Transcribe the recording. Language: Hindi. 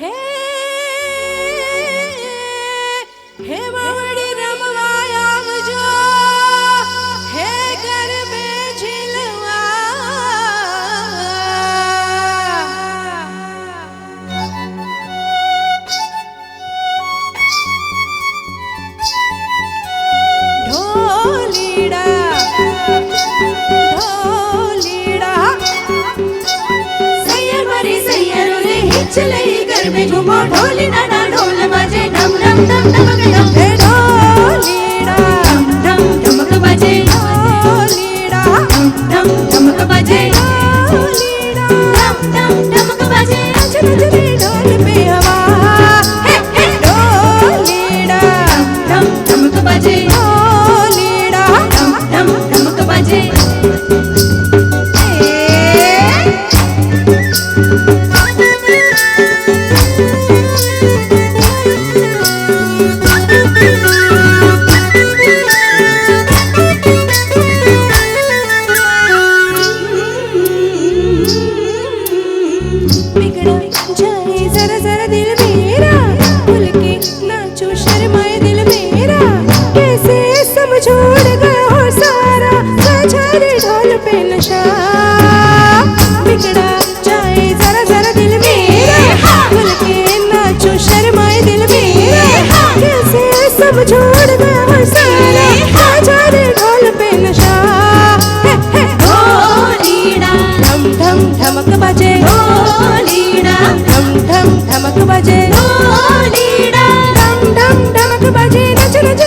हे हे मावड़ी रमवाया जो हे गरबे झिलवा ढोलीड़ा ढोलीड़ा सैयर मरी सैयर रे हिचले गरबे झूमो ढोली नाना ढोल बजे डम डम डम डमक डम हे ढोलीड़ा डम डम डमक बजे ढोलीड़ा डम डमक बजे ढोलीड़ा डम डम डमक बजे नच नच रे ढोल पे हवा हे हे ढोलीड़ा डम डमक बजे ढोलीड़ा डम डम डमक बजे बिगड़ा जाए जरा जरा दिल मेरा भूल के नाचो शर्माए दिल मेरा कैसे समझोड़ गया हो सारा साझारे ढोल पे नशा बिगड़ा जाए जरा जरा दिल मेरा भूल के नाचो शर्माए दिल मेरा कैसे समझोड़ गया हो सारा साझारे ढोल पे नशा ढोलीड़ा ढम ढम ढमक बजे ढोलीड़ा ढम ढम ढमक बजे ढोलीड़ा ढम ढम ढमक बजे नच नच